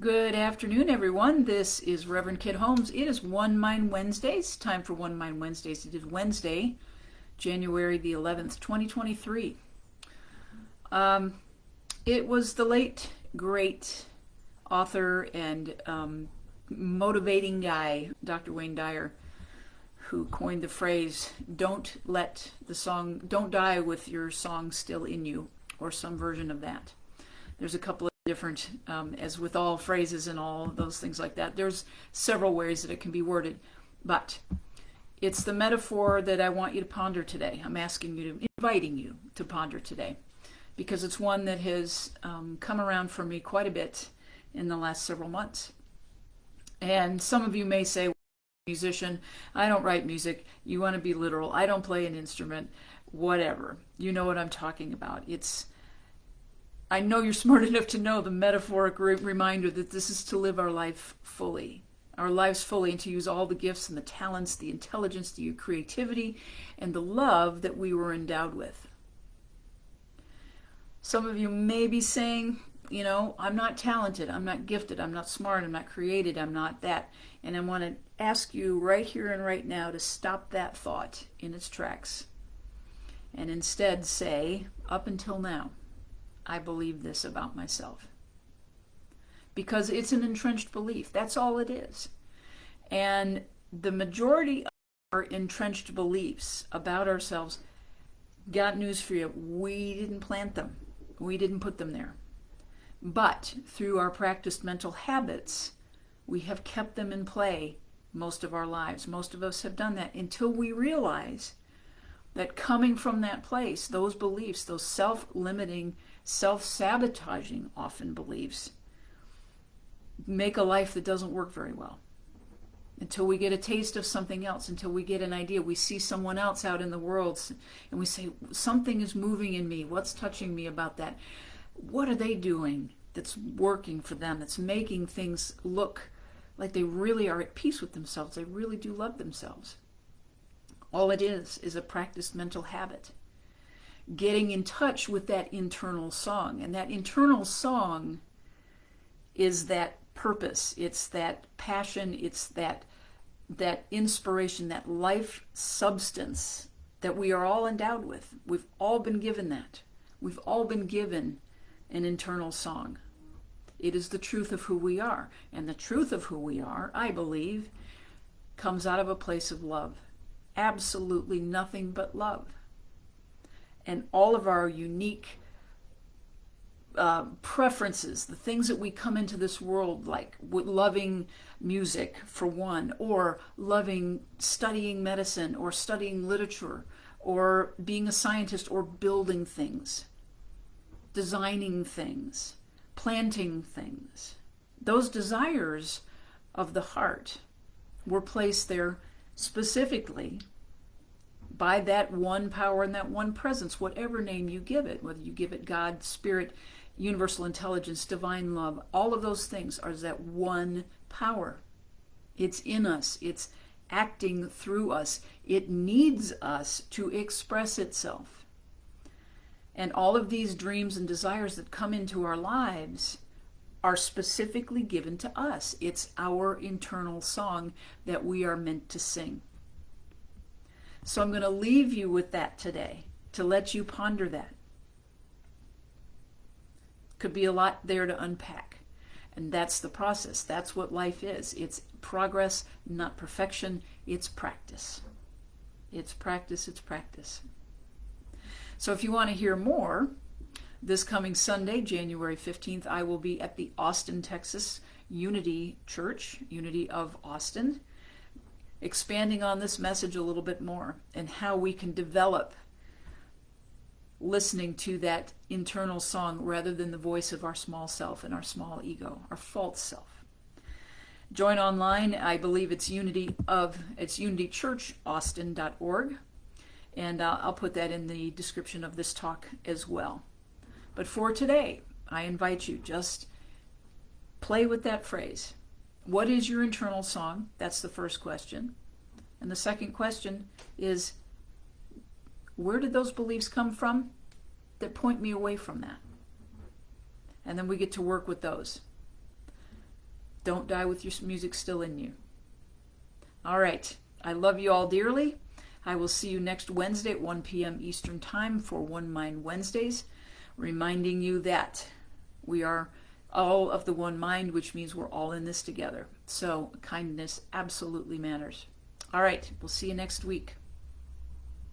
Good afternoon, everyone. This is Reverend Kid Holmes. It is One Mind Wednesdays. Time for One Mind Wednesdays. It is Wednesday, January the 11th, 2023. It was the late, great author and motivating guy, Dr. Wayne Dyer, who coined the phrase, don't die with your song still in you, or some version of that. There's a couple of different, as with all phrases and all those things like that, there's several ways that it can be worded, but it's the metaphor that I want you to ponder today. I'm inviting you to ponder today, because it's one that has come around for me quite a bit in the last several months. And some of you may say, musician, I don't write music, you want to be literal, I don't play an instrument, whatever. You know what I'm talking about. I know you're smart enough to know the metaphoric reminder that this is to live our lives fully, and to use all the gifts and the talents, the intelligence, the creativity, and the love that we were endowed with. Some of you may be saying, I'm not talented, I'm not gifted, I'm not smart, I'm not created, I'm not that. And I want to ask you right here and right now to stop that thought in its tracks and instead say, up until now, I believe this about myself. Because it's an entrenched belief. That's all it is. And the majority of our entrenched beliefs about ourselves, got news for you, we didn't plant them. We didn't put them there. But through our practiced mental habits, we have kept them in play most of our lives. Most of us have done that until we realize that coming from that place, those beliefs, those self-limiting, self-sabotaging, often beliefs, make a life that doesn't work very well. Until we get a taste of something else, until we get an idea, we see someone else out in the world and we say, something is moving in me. What's touching me about that? What are they doing that's working for them, that's making things look like they really are at peace with themselves? They really do love themselves. All it is a practiced mental habit. Getting in touch with that internal song. And that internal song is that purpose. It's that passion. It's that inspiration, that life substance that we are all endowed with. We've all been given that. We've all been given an internal song. It is the truth of who we are. And the truth of who we are, I believe, comes out of a place of love. Absolutely nothing but love. And all of our unique preferences, the things that we come into this world like, loving music for one, or loving studying medicine, or studying literature, or being a scientist, or building things, designing things, planting things. Those desires of the heart were placed there specifically by that one power and that one presence, whatever name you give it, whether you give it God, Spirit, universal intelligence, divine love, all of those things are that one power. It's in us. It's acting through us. It needs us to express itself. And all of these dreams and desires that come into our lives are specifically given to us. It's our internal song that we are meant to sing. So I'm going to leave you with that today, to let you ponder that. Could be a lot there to unpack. And that's the process. That's what life is. It's progress, not perfection. It's practice. It's practice, it's practice. So if you want to hear more, this coming Sunday, January 15th, I will be at the Austin, Texas Unity Church, Unity of Austin, expanding on this message a little bit more and how we can develop listening to that internal song rather than the voice of our small self and our small ego, our false self. Join online. I believe it's unitychurchaustin.org, and I'll put that in the description of this talk as well. But for today, I invite you, just play with that phrase. What is your internal song? That's the first question. And the second question is, where did those beliefs come from that point me away from that? And then we get to work with those. Don't die with your music still in you. All right. I love you all dearly. I will see you next Wednesday at 1 p.m. Eastern Time for One Mind Wednesdays, reminding you that we are all of the one mind, which means we're all in this together. So kindness absolutely matters. All right. We'll see you next week.